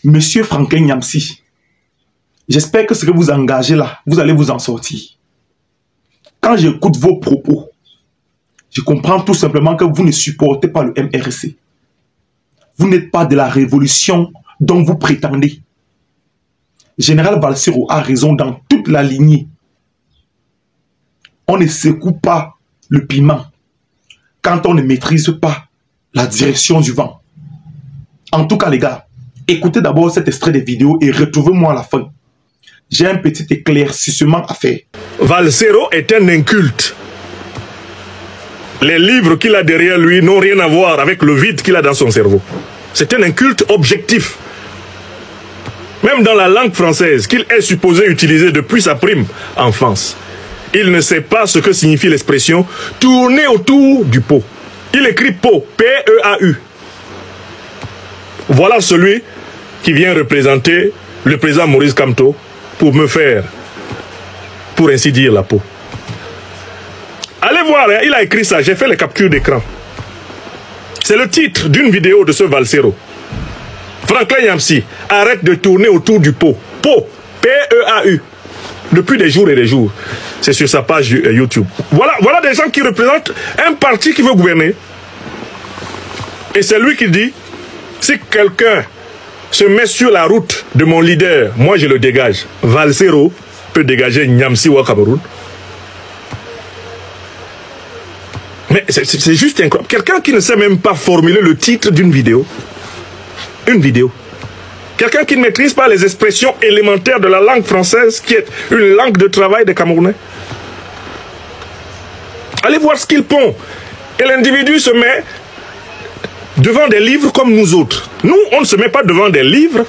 Monsieur Franklin Nyamsi, j'espère que ce que vous engagez là, vous allez vous en sortir. Quand j'écoute vos propos, je comprends tout simplement que vous ne supportez pas le MRC. Vous n'êtes pas de la révolution dont vous prétendez. Général Valsero a raison dans toute la lignée. On ne secoue pas le piment quand on ne maîtrise pas la direction du vent. En tout cas, les gars, écoutez d'abord cet extrait de vidéo et retrouvez-moi à la fin. J'ai un petit éclaircissement à faire. Valsero est un inculte. Les livres qu'il a derrière lui n'ont rien à voir avec le vide qu'il a dans son cerveau. C'est un inculte objectif. Même dans la langue française qu'il est supposé utiliser depuis sa prime enfance, il ne sait pas ce que signifie l'expression « tourner autour du pot ». Il écrit « pot », P-E-A-U. Voilà celui qui vient représenter le président Maurice Kamto pour me faire, pour ainsi dire, la peau. Allez voir, hein, il a écrit ça, j'ai fait les captures d'écran. C'est le titre d'une vidéo de ce Valsero. Franklin Nyamsi, arrête de tourner autour du pot. Pot, P-E-A-U. Depuis des jours et des jours. C'est sur sa page YouTube. Voilà des gens qui représentent un parti qui veut gouverner. Et c'est lui qui dit, si quelqu'un se met sur la route de mon leader, moi je le dégage. Valsero peut dégager Nyamsi au Cameroun. Mais c'est juste incroyable. Quelqu'un qui ne sait même pas formuler le titre d'une vidéo. Une vidéo. Quelqu'un qui ne maîtrise pas les expressions élémentaires de la langue française, qui est une langue de travail des Camerounais. Allez voir ce qu'il pond. Et l'individu se met devant des livres comme nous autres. Nous, on ne se met pas devant des livres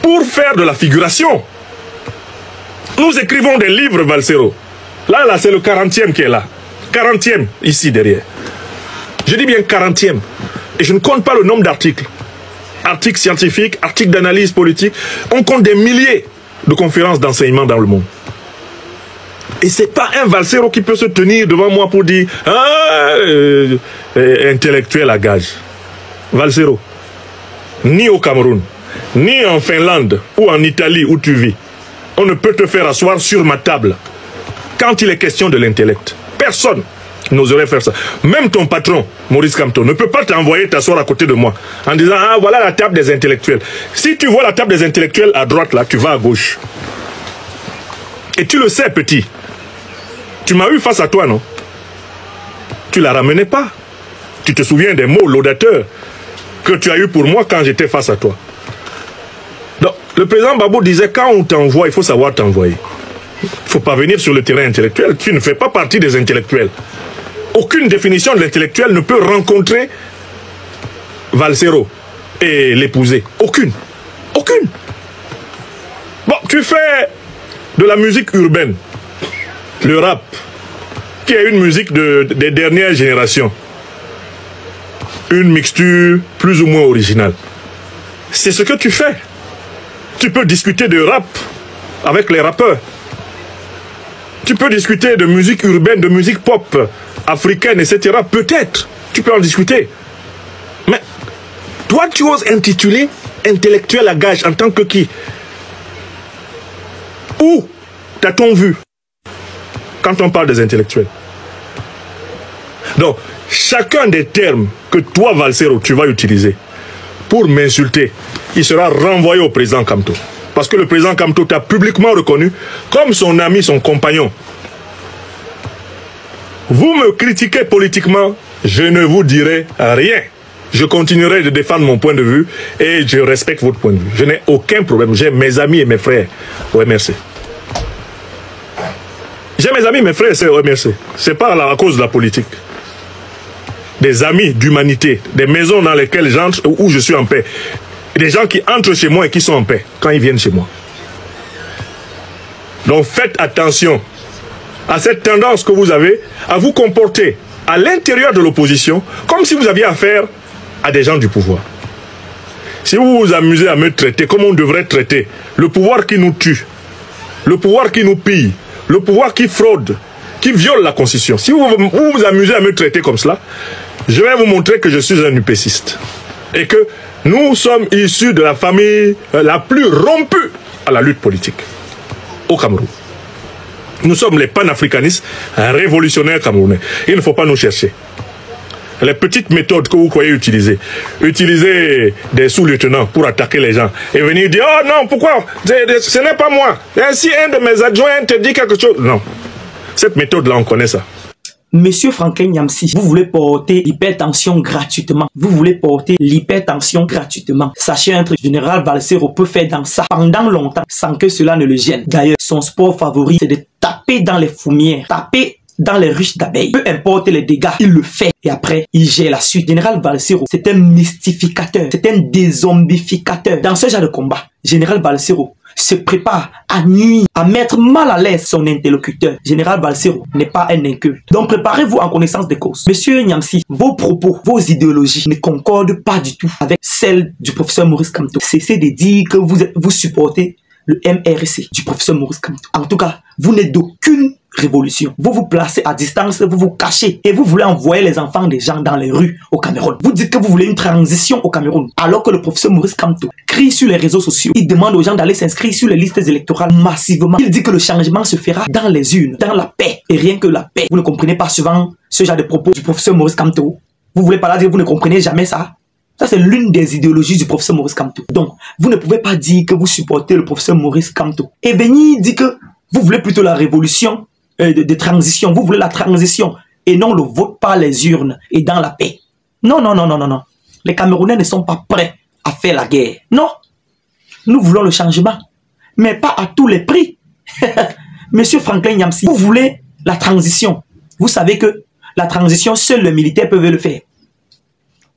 pour faire de la figuration. Nous écrivons des livres, Valsero. Là, c'est le 40e qui est là. 40e, ici derrière. Je dis bien 40e. Et je ne compte pas le nombre d'articles. Articles scientifiques, articles d'analyse politique. On compte des milliers de conférences d'enseignement dans le monde. Et c'est pas un Valsero qui peut se tenir devant moi pour dire intellectuel à gage. Valsero, ni au Cameroun, ni en Finlande ou en Italie où tu vis, on ne peut te faire asseoir sur ma table quand il est question de l'intellect. Personne n'oserait faire ça. Même ton patron, Maurice Kamto, ne peut pas t'envoyer t'asseoir à côté de moi en disant « Ah, voilà la table des intellectuels ». Si tu vois la table des intellectuels à droite, là, tu vas à gauche. Et tu le sais, petit. Tu m'as eu face à toi, non? Tu la ramenais pas. Tu te souviens des mots laudateurs que tu as eu pour moi quand j'étais face à toi. Donc, le président Babou disait, quand on t'envoie, il faut savoir t'envoyer. Il ne faut pas venir sur le terrain intellectuel. Tu ne fais pas partie des intellectuels. Aucune définition de l'intellectuel ne peut rencontrer Valsero et l'épouser. Aucune. Aucune. Bon, tu fais de la musique urbaine. Le rap, qui est une musique des dernières générations. Une mixture plus ou moins originale. C'est ce que tu fais. Tu peux discuter de rap avec les rappeurs. Tu peux discuter de musique urbaine, de musique pop, africaine, etc. Peut-être, tu peux en discuter. Mais toi, tu oses intituler intellectuel à gage en tant que qui? Où t'a-t-on vu quand on parle des intellectuels? Donc, chacun des termes que toi, Valsero, tu vas utiliser pour m'insulter, il sera renvoyé au président Kamto. Parce que le président Kamto t'a publiquement reconnu comme son ami, son compagnon. Vous me critiquez politiquement, je ne vous dirai rien. Je continuerai de défendre mon point de vue et je respecte votre point de vue. Je n'ai aucun problème. J'ai mes amis et mes frères au MRC. J'ai mes amis et mes frères au MRC. Ce n'est pas à cause de la politique. Des amis d'humanité, des maisons dans lesquelles j'entre où je suis en paix. Des gens qui entrent chez moi et qui sont en paix quand ils viennent chez moi. Donc faites attention à cette tendance que vous avez à vous comporter à l'intérieur de l'opposition comme si vous aviez affaire à des gens du pouvoir. Si vous vous amusez à me traiter comme on devrait traiter le pouvoir qui nous tue, le pouvoir qui nous pille, le pouvoir qui fraude, qui viole la Constitution, si vous vous amusez à me traiter comme cela, je vais vous montrer que je suis un UPCiste et que Nous sommes issus de la famille la plus rompue à la lutte politique au Cameroun. Nous sommes les panafricanistes révolutionnaires camerounais. Il ne faut pas nous chercher. Les petites méthodes que vous croyez utiliser. Utiliser des sous-lieutenants pour attaquer les gens. Et venir dire, oh non, pourquoi? Ce n'est pas moi. Si un de mes adjoints te dit quelque chose. Non. Cette méthode-là, on connaît ça. Monsieur Franklin Nyamsi, vous voulez porter l'hypertension gratuitement. Vous voulez porter l'hypertension gratuitement. Sachez un truc, Général Valsero peut faire dans ça pendant longtemps sans que cela ne le gêne. D'ailleurs, son sport favori, c'est de taper dans les fumières, taper dans les ruches d'abeilles. Peu importe les dégâts, il le fait. Et après, il gère la suite. Général Valsero, c'est un mystificateur, c'est un dézombificateur. Dans ce genre de combat, Général Valsero se prépare à nuire, à mettre mal à l'aise son interlocuteur. Général Valsero n'est pas un inculte. Donc préparez-vous en connaissance des causes. Monsieur Nyamsi, vos propos, vos idéologies ne concordent pas du tout avec celles du professeur Maurice Kamto. Cessez de dire que vous supportez le MRC du professeur Maurice Kamto. En tout cas, vous n'êtes d'aucune révolution. Vous vous placez à distance, vous vous cachez et vous voulez envoyer les enfants des gens dans les rues au Cameroun. Vous dites que vous voulez une transition au Cameroun alors que le professeur Maurice Kamto crie sur les réseaux sociaux. Il demande aux gens d'aller s'inscrire sur les listes électorales massivement. Il dit que le changement se fera dans les urnes, dans la paix et rien que la paix. Vous ne comprenez pas souvent ce genre de propos du professeur Maurice Kamto. Vous voulez pas là dire que vous ne comprenez jamais ça. Ça, c'est l'une des idéologies du professeur Maurice Kamto. Donc, vous ne pouvez pas dire que vous supportez le professeur Maurice Kamto et venir dire que vous voulez plutôt la révolution de transition. Vous voulez la transition et non le vote par les urnes et dans la paix. Non, non, non, non, non, non. Les Camerounais ne sont pas prêts à faire la guerre. Non. Nous voulons le changement, mais pas à tous les prix. Monsieur Franklin Nyamsi, vous voulez la transition. Vous savez que la transition, seuls les militaires peuvent le faire.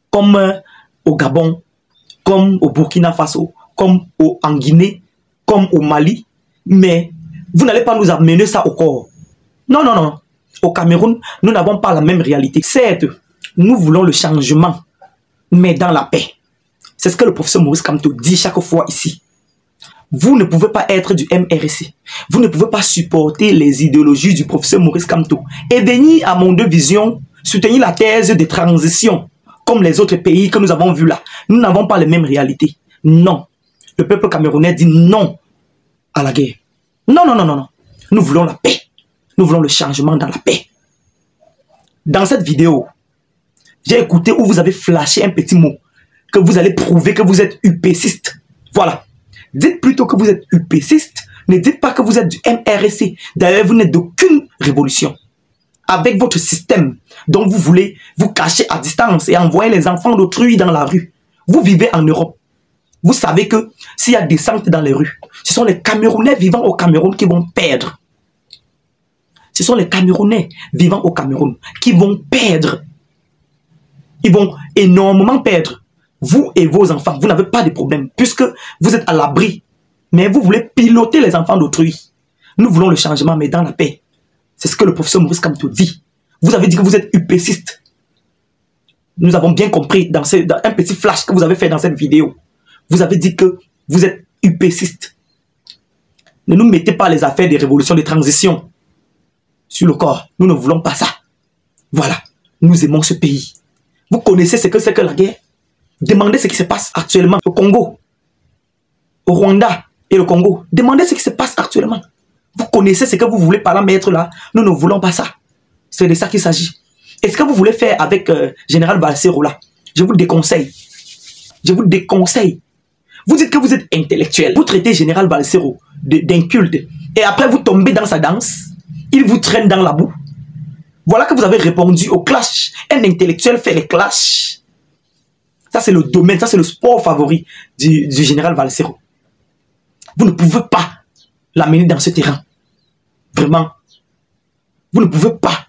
Comme au Gabon, comme au Burkina Faso, comme en Guinée, comme au Mali. Mais vous n'allez pas nous amener ça au corps. Non, non, non. Au Cameroun, nous n'avons pas la même réalité. Certes, nous voulons le changement, mais dans la paix. C'est ce que le professeur Maurice Kamto dit chaque fois ici. Vous ne pouvez pas être du MRC. Vous ne pouvez pas supporter les idéologies du professeur Maurice Kamto et venir à Monde Vision soutenir la thèse de transition comme les autres pays que nous avons vus là. Nous n'avons pas les mêmes réalités. Non. Le peuple camerounais dit non à la guerre. Non, non, non, non, non. Nous voulons la paix. Nous voulons le changement dans la paix. Dans cette vidéo, j'ai écouté où vous avez flashé un petit mot, que vous allez prouver que vous êtes UPCiste. Voilà. Dites plutôt que vous êtes UPCiste. Ne dites pas que vous êtes du MRC. D'ailleurs, vous n'êtes d'aucune révolution. Avec votre système dont vous voulez vous cacher à distance et envoyer les enfants d'autrui dans la rue. Vous vivez en Europe. Vous savez que s'il y a descente dans les rues, ce sont les Camerounais vivant au Cameroun qui vont perdre. Ce sont les Camerounais vivant au Cameroun qui vont perdre. Ils vont énormément perdre. Vous et vos enfants, vous n'avez pas de problème puisque vous êtes à l'abri. Mais vous voulez piloter les enfants d'autrui. Nous voulons le changement, mais dans la paix. C'est ce que le professeur Maurice Kamto dit. Vous avez dit que vous êtes UPCiste. Nous avons bien compris dans un petit flash que vous avez fait dans cette vidéo. Vous avez dit que vous êtes UPCiste. Ne nous mettez pas les affaires des révolutions de transition sur le corps. Nous ne voulons pas ça. Voilà. Nous aimons ce pays. Vous connaissez ce que c'est que la guerre? Demandez ce qui se passe actuellement au Congo, au Rwanda et le Congo. Demandez ce qui se passe actuellement. Vous connaissez ce que vous voulez par là mettre là. Nous ne voulons pas ça. C'est de ça qu'il s'agit. Et ce que vous voulez faire avec Général Valsero là, je vous déconseille. Je vous déconseille. Vous dites que vous êtes intellectuel. Vous traitez Général Valsero d'inculte. Et après vous tombez dans sa danse. Il vous traîne dans la boue. Voilà que vous avez répondu au clash. Un intellectuel fait les clashs. Ça c'est le domaine, ça c'est le sport favori du Général Valsero. Vous ne pouvez pas l'amener dans ce terrain. Vraiment. Vous ne pouvez pas.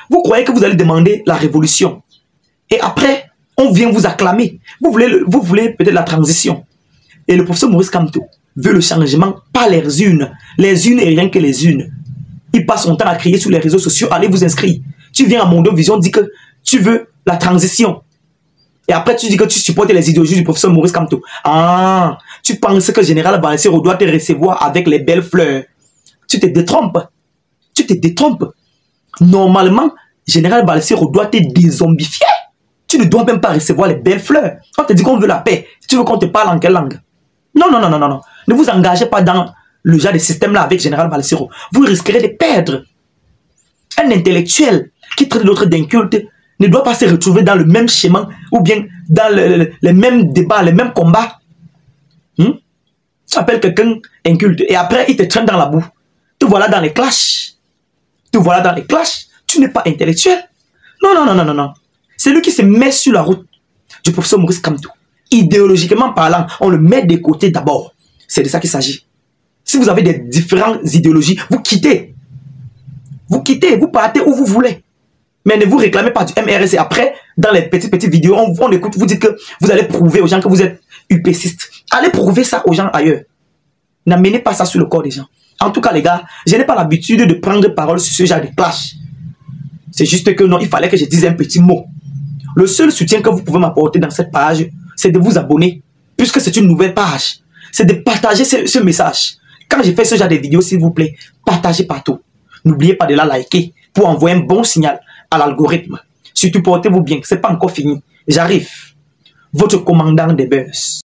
Vous croyez que vous allez demander la révolution. Et après, on vient vous acclamer. Vous voulez peut-être la transition. Et le professeur Maurice Kamto veut le changement, pas les unes. Les unes et rien que les unes. Il passe son temps à crier sur les réseaux sociaux. Allez vous inscrire. Tu viens à Monde Vision, dis que tu veux la transition. Et après, tu dis que tu supportes les idéologies du professeur Maurice Kamto. Ah, tu penses que Général Valsero doit te recevoir avec les belles fleurs. Tu te détrompes. Tu te détrompes. Normalement, Général Valsero doit te dézombifier. Tu ne dois même pas recevoir les belles fleurs. On te dit qu'on veut la paix. Tu veux qu'on te parle en quelle langue? Non, non, non, non, non, non. Ne vous engagez pas dans le genre de système-là avec Général Valsero. Vous risquerez de perdre. Un intellectuel qui traite l'autre d'inculte ne doit pas se retrouver dans le même schéma ou bien dans les mêmes débats, les mêmes combats. Tu appelles quelqu'un inculte et après il te traîne dans la boue. Te voilà dans les clashs. Te voilà dans les clashs. Tu n'es pas intellectuel. Non, non, non, non, non, non. C'est lui qui se met sur la route du professeur Maurice Kamto. Idéologiquement parlant, on le met de côté d'abord. C'est de ça qu'il s'agit. Si vous avez des différentes idéologies, vous quittez. Vous quittez, vous partez où vous voulez. Mais ne vous réclamez pas du MRS. Et après, dans les petites vidéos, on écoute, vous dites que vous allez prouver aux gens que vous êtes UPCiste. Allez prouver ça aux gens ailleurs. N'amenez pas ça sur le corps des gens. En tout cas, les gars, je n'ai pas l'habitude de prendre parole sur ce genre de clash. C'est juste que non, il fallait que je dise un petit mot. Le seul soutien que vous pouvez m'apporter dans cette page, c'est de vous abonner, puisque c'est une nouvelle page. C'est de partager ce message. Quand je fais ce genre de vidéos, s'il vous plaît, partagez partout. N'oubliez pas de la liker pour envoyer un bon signal à l'algorithme. Surtout portez-vous bien, c'est pas encore fini. J'arrive. Votre commandant des buzz.